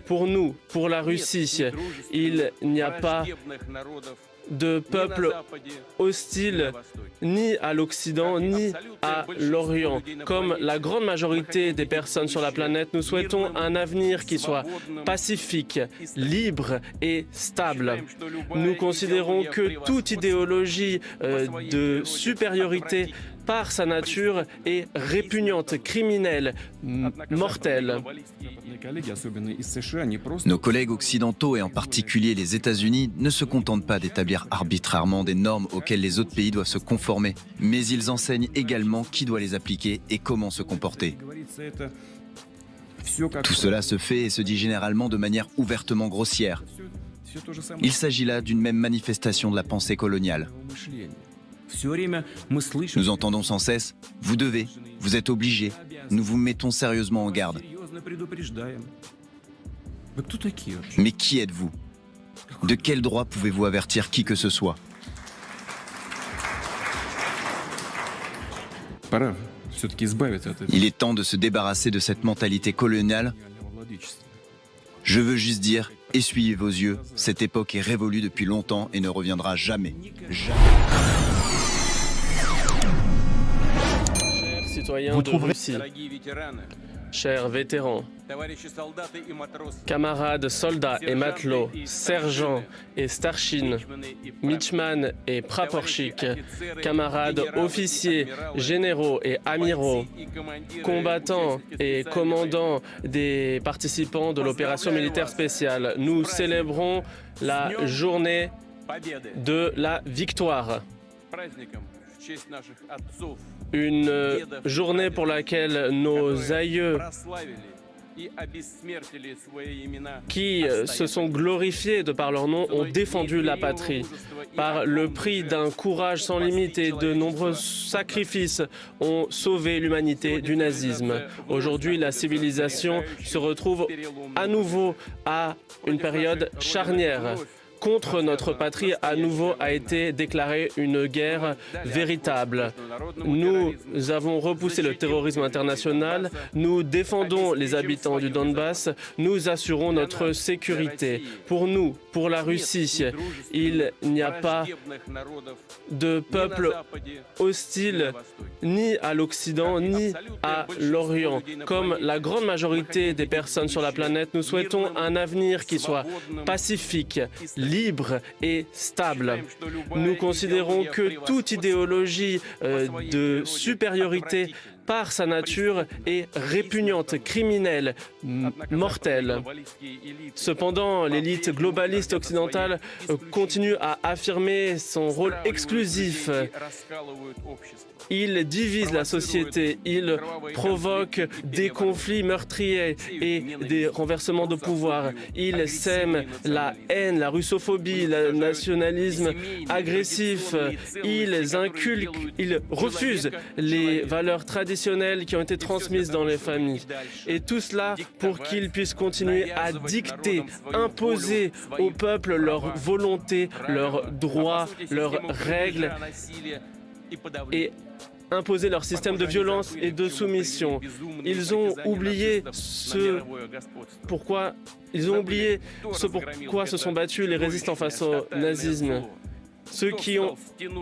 Pour nous, pour la Russie, il n'y a pas de peuple hostile ni à l'Occident ni à l'Orient. Comme la grande majorité des personnes sur la planète, nous souhaitons un avenir qui soit pacifique, libre et stable. Nous considérons que toute idéologie de supériorité par sa nature est répugnante, criminelle, mortelle. Nos collègues occidentaux et en particulier les États-Unis ne se contentent pas d'établir arbitrairement des normes auxquelles les autres pays doivent se conformer, mais ils enseignent également qui doit les appliquer et comment se comporter. Tout cela se fait et se dit généralement de manière ouvertement grossière. Il s'agit là d'une même manifestation de la pensée coloniale. Nous entendons sans cesse « vous devez »,« vous êtes obligés », nous vous mettons sérieusement en garde. Mais qui êtes-vous? De quel droit pouvez-vous avertir qui que ce soit? Il est temps de se débarrasser de cette mentalité coloniale. Je veux juste dire, essuyez vos yeux, cette époque est révolue depuis longtemps et ne reviendra jamais. Jamais. Chers citoyens de Russie, chers vétérans, camarades soldats et matelots, sergents et starchines, mitchman et praporchik, camarades officiers, généraux et amiraux, combattants et commandants des participants de l'opération militaire spéciale, nous célébrons la journée de la victoire. Une journée pour laquelle nos aïeux qui se sont glorifiés de par leur nom ont défendu la patrie. Par le prix d'un courage sans limite et de nombreux sacrifices ont sauvé l'humanité du nazisme. Aujourd'hui, la civilisation se retrouve à nouveau à une période charnière. Contre notre patrie, à nouveau, a été déclarée une guerre véritable. Nous avons repoussé le terrorisme international, nous défendons les habitants du Donbass, nous assurons notre sécurité. Pour nous, pour la Russie, il n'y a pas de peuple hostile ni à l'Occident ni à l'Orient. Comme la grande majorité des personnes sur la planète, nous souhaitons un avenir qui soit pacifique, libre et stable. Nous considérons que toute idéologie de supériorité par sa nature est répugnante, criminelle, mortelle. Cependant, l'élite globaliste occidentale continue à affirmer son rôle exclusif. Il divise la société, il provoque des conflits meurtriers et des renversements de pouvoir. Il sème la haine, la russophobie, le nationalisme agressif. Il refuse les valeurs traditionnelles qui ont été transmises dans les familles. Et tout cela pour qu'ils puissent continuer à dicter, imposer au peuple leur volonté, leurs droits, leurs règles et imposer leur système de violence et de soumission. Ils ont oublié ce pourquoi se sont battus les résistants face au nazisme. Ceux qui ont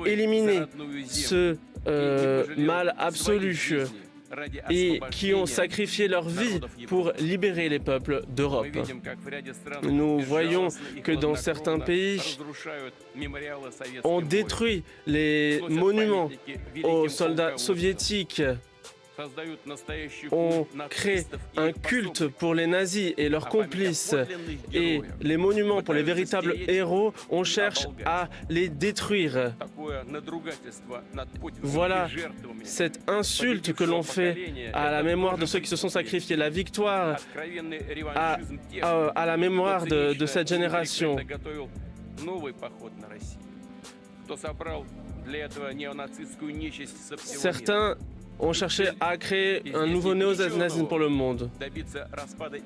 éliminé ce mal absolu et qui ont sacrifié leur vie pour libérer les peuples d'Europe. Nous voyons que dans certains pays, on détruit les monuments aux soldats soviétiques. On crée un culte pour les nazis et leurs complices et les monuments pour les véritables héros, on cherche à les détruire. Voilà cette insulte que l'on fait à la mémoire de ceux qui se sont sacrifiés, la victoire à la mémoire de cette génération. Certains ont cherché à créer un nouveau néo-nazisme pour le monde.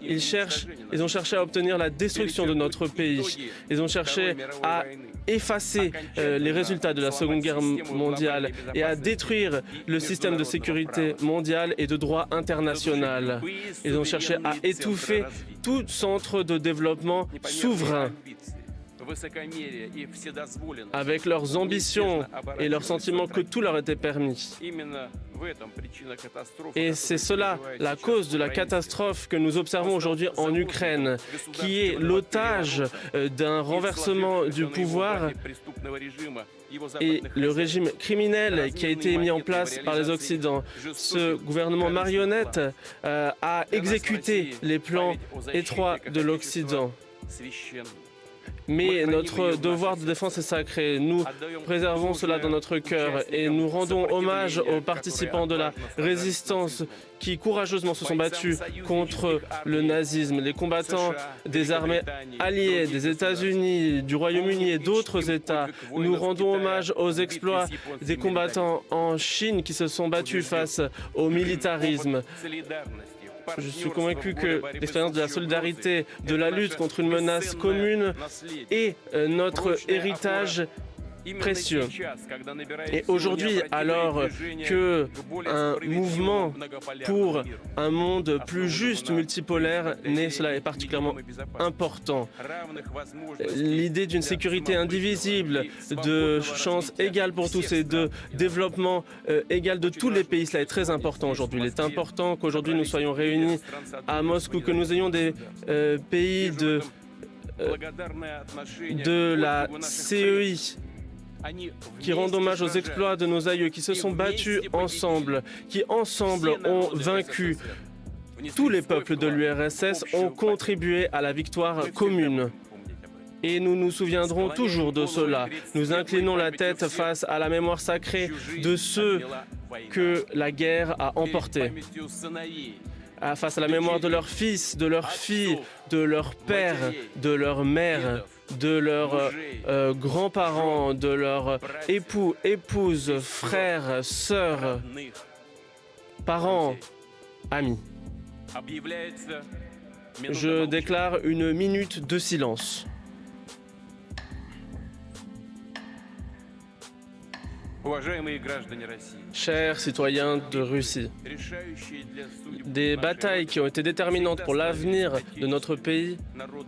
Ils ont cherché à obtenir la destruction de notre pays. Ils ont cherché à effacer les résultats de la Seconde Guerre mondiale et à détruire le système de sécurité mondiale et de droit international. Ils ont cherché à étouffer tout centre de développement souverain. Avec leurs ambitions et leur sentiment que tout leur était permis. Et c'est cela, la cause de la catastrophe que nous observons aujourd'hui en Ukraine, qui est l'otage d'un renversement du pouvoir et le régime criminel qui a été mis en place par les Occidents. Ce gouvernement marionnette a exécuté les plans étroits de l'Occident. Mais notre devoir de défense est sacré. Nous préservons cela dans notre cœur et nous rendons hommage aux participants de la résistance qui courageusement se sont battus contre le nazisme. Les combattants des armées alliées, des États-Unis, du Royaume-Uni et d'autres États. Nous rendons hommage aux exploits des combattants en Chine qui se sont battus face au militarisme. Je suis convaincu que l'expérience de la solidarité, de la lutte contre une menace commune est notre héritage précieux. Et aujourd'hui, alors que un mouvement pour un monde plus juste, multipolaire, naît, cela est particulièrement important. L'idée d'une sécurité indivisible, de chances égales pour tous et de développement égal de tous les pays, cela est très important aujourd'hui. Il est important qu'aujourd'hui nous soyons réunis à Moscou, que nous ayons des pays de la CEI qui rendent hommage aux exploits de nos aïeux, qui se sont battus ensemble, qui ensemble ont vaincu. Tous les peuples de l'URSS ont contribué à la victoire commune. Et nous nous souviendrons toujours de cela. Nous inclinons la tête face à la mémoire sacrée de ceux que la guerre a emportés. Face à la mémoire de leurs fils, de leurs filles, de leurs pères, de leurs mères, de leurs grands-parents, de leurs époux, épouses, frères, sœurs, parents, amis. Je déclare une minute de silence. Chers citoyens de Russie, des batailles qui ont été déterminantes pour l'avenir de notre pays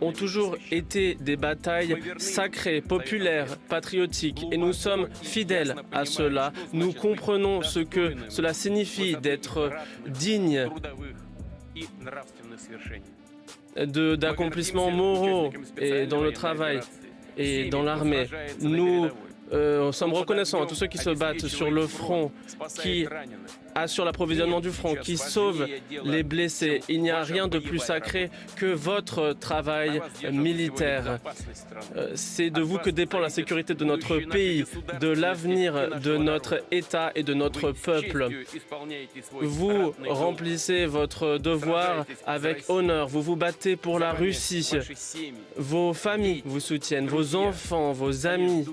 ont toujours été des batailles sacrées, populaires, patriotiques, et nous sommes fidèles à cela. Nous comprenons ce que cela signifie d'être digne d'accomplissements moraux et dans le travail et dans l'armée. Nous sommes reconnaissants à tous ceux qui se battent sur le front, qui assurent l'approvisionnement du front, qui sauvent les blessés. Il n'y a rien de plus sacré que votre travail militaire. C'est de vous que dépend la sécurité de notre pays, de l'avenir de notre État et de notre peuple. Vous remplissez votre devoir avec honneur. Vous vous battez pour la Russie. Vos familles vous soutiennent, vos enfants, vos amis.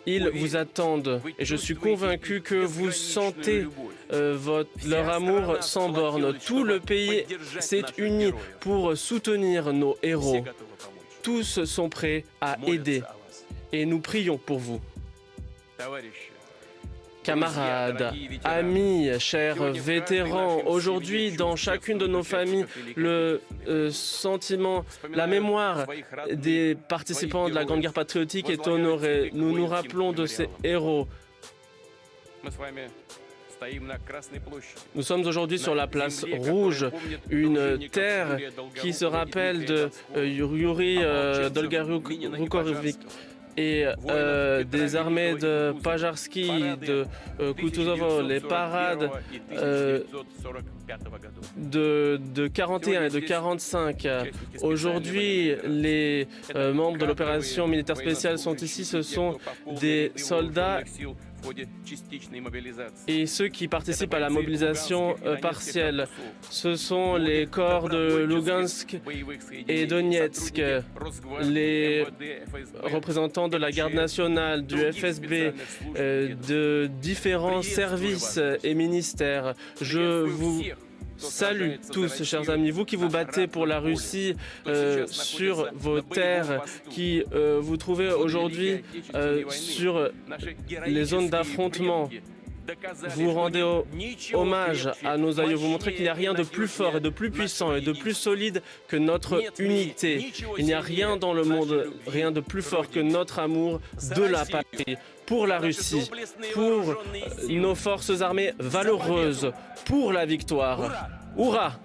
Ils vous attendent et je suis convaincu que vous sentez leur amour sans borne. Tout le pays s'est uni pour soutenir nos héros. Tous sont prêts à aider et nous prions pour vous. Camarades, amis, chers vétérans, aujourd'hui, dans chacune de nos familles, le sentiment, la mémoire des participants de la Grande Guerre patriotique est honorée. Nous nous rappelons de ces héros. Nous sommes aujourd'hui sur la place rouge, une terre qui se rappelle de Yuri Dolgorukhovich et des armées de Pajarski, de Kutuzov, les parades de 41 et de 45. Aujourd'hui, les membres de l'opération militaire spéciale sont ici. Ce sont des soldats et ceux qui participent à la mobilisation partielle. Ce sont les corps de Lugansk et Donetsk, les représentants de la garde nationale, du FSB, de différents services et ministères. Je vous salue tous, chers amis, vous qui vous battez pour la Russie sur vos terres, qui vous trouvez aujourd'hui sur les zones d'affrontement. Vous rendez hommage à nos aïeux, vous montrez qu'il n'y a rien de plus fort et de plus puissant et de plus solide que notre unité. Il n'y a rien dans le monde, rien de plus fort que notre amour de la patrie, pour la Russie, pour nos forces armées valeureuses, pour la victoire. Hourra!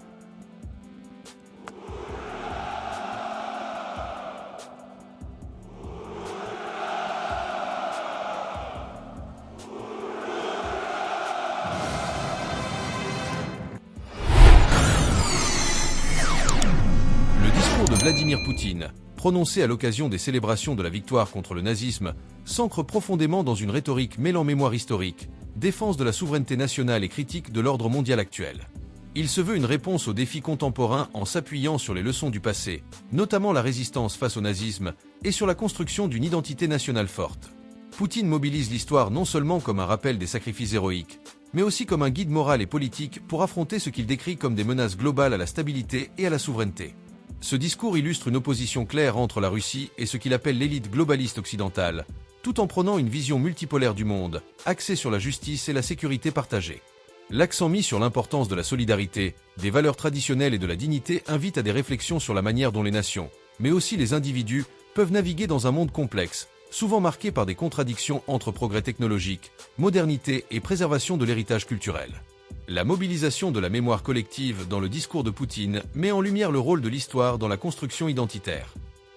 De Vladimir Poutine, prononcé à l'occasion des célébrations de la victoire contre le nazisme, s'ancre profondément dans une rhétorique mêlant mémoire historique, défense de la souveraineté nationale et critique de l'ordre mondial actuel. Il se veut une réponse aux défis contemporains en s'appuyant sur les leçons du passé, notamment la résistance face au nazisme et sur la construction d'une identité nationale forte. Poutine mobilise l'histoire non seulement comme un rappel des sacrifices héroïques, mais aussi comme un guide moral et politique pour affronter ce qu'il décrit comme des menaces globales à la stabilité et à la souveraineté. Ce discours illustre une opposition claire entre la Russie et ce qu'il appelle l'élite globaliste occidentale, tout en prônant une vision multipolaire du monde, axée sur la justice et la sécurité partagée. L'accent mis sur l'importance de la solidarité, des valeurs traditionnelles et de la dignité invite à des réflexions sur la manière dont les nations, mais aussi les individus, peuvent naviguer dans un monde complexe, souvent marqué par des contradictions entre progrès technologique, modernité et préservation de l'héritage culturel. La mobilisation de la mémoire collective dans le discours de Poutine met en lumière le rôle de l'histoire dans la construction identitaire.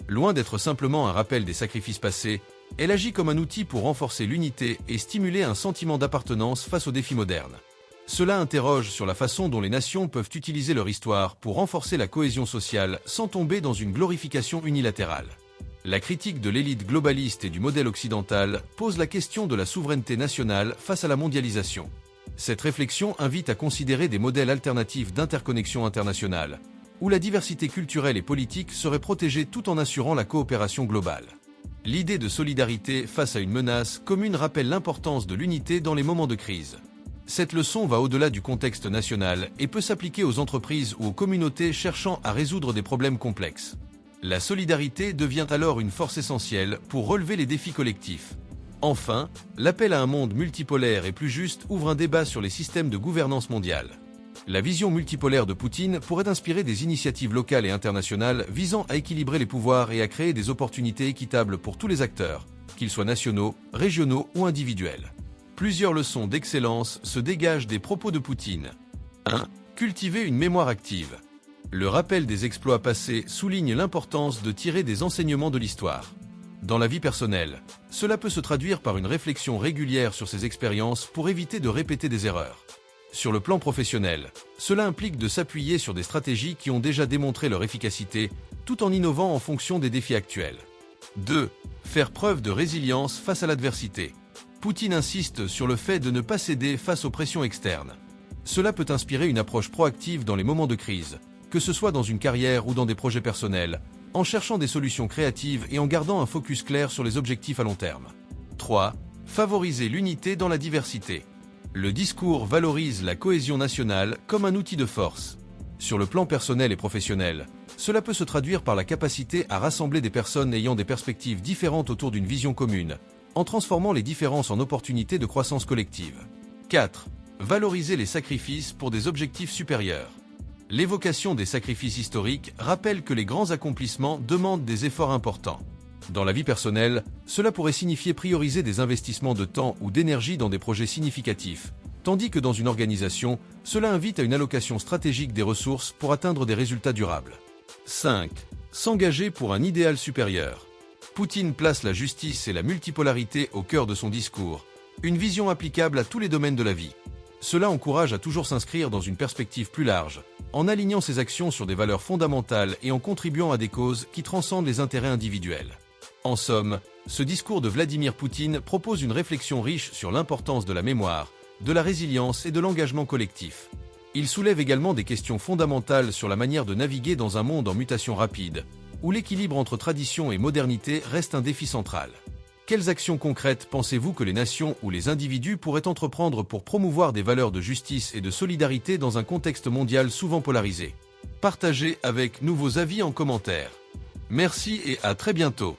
Loin d'être simplement un rappel des sacrifices passés, elle agit comme un outil pour renforcer l'unité et stimuler un sentiment d'appartenance face aux défis modernes. Cela interroge sur la façon dont les nations peuvent utiliser leur histoire pour renforcer la cohésion sociale sans tomber dans une glorification unilatérale. La critique de l'élite globaliste et du modèle occidental pose la question de la souveraineté nationale face à la mondialisation. Cette réflexion invite à considérer des modèles alternatifs d'interconnexion internationale, où la diversité culturelle et politique serait protégée tout en assurant la coopération globale. L'idée de solidarité face à une menace commune rappelle l'importance de l'unité dans les moments de crise. Cette leçon va au-delà du contexte national et peut s'appliquer aux entreprises ou aux communautés cherchant à résoudre des problèmes complexes. La solidarité devient alors une force essentielle pour relever les défis collectifs. Enfin, l'appel à un monde multipolaire et plus juste ouvre un débat sur les systèmes de gouvernance mondiale. La vision multipolaire de Poutine pourrait inspirer des initiatives locales et internationales visant à équilibrer les pouvoirs et à créer des opportunités équitables pour tous les acteurs, qu'ils soient nationaux, régionaux ou individuels. Plusieurs leçons d'excellence se dégagent des propos de Poutine. 1. Cultiver une mémoire active. Le rappel des exploits passés souligne l'importance de tirer des enseignements de l'histoire. Dans la vie personnelle, cela peut se traduire par une réflexion régulière sur ses expériences pour éviter de répéter des erreurs. Sur le plan professionnel, cela implique de s'appuyer sur des stratégies qui ont déjà démontré leur efficacité, tout en innovant en fonction des défis actuels. 2. Faire preuve de résilience face à l'adversité. Poutine insiste sur le fait de ne pas céder face aux pressions externes. Cela peut inspirer une approche proactive dans les moments de crise, que ce soit dans une carrière ou dans des projets personnels, en cherchant des solutions créatives et en gardant un focus clair sur les objectifs à long terme. 3. Favoriser l'unité dans la diversité. Le discours valorise la cohésion nationale comme un outil de force. Sur le plan personnel et professionnel, cela peut se traduire par la capacité à rassembler des personnes ayant des perspectives différentes autour d'une vision commune, en transformant les différences en opportunités de croissance collective. 4. Valoriser les sacrifices pour des objectifs supérieurs. L'évocation des sacrifices historiques rappelle que les grands accomplissements demandent des efforts importants. Dans la vie personnelle, cela pourrait signifier prioriser des investissements de temps ou d'énergie dans des projets significatifs, tandis que dans une organisation, cela invite à une allocation stratégique des ressources pour atteindre des résultats durables. 5. S'engager pour un idéal supérieur. Poutine place la justice et la multipolarité au cœur de son discours, une vision applicable à tous les domaines de la vie. Cela encourage à toujours s'inscrire dans une perspective plus large, en alignant ses actions sur des valeurs fondamentales et en contribuant à des causes qui transcendent les intérêts individuels. En somme, ce discours de Vladimir Poutine propose une réflexion riche sur l'importance de la mémoire, de la résilience et de l'engagement collectif. Il soulève également des questions fondamentales sur la manière de naviguer dans un monde en mutation rapide, où l'équilibre entre tradition et modernité reste un défi central. Quelles actions concrètes pensez-vous que les nations ou les individus pourraient entreprendre pour promouvoir des valeurs de justice et de solidarité dans un contexte mondial souvent polarisé? Partagez avec nous vos avis en commentaire. Merci et à très bientôt.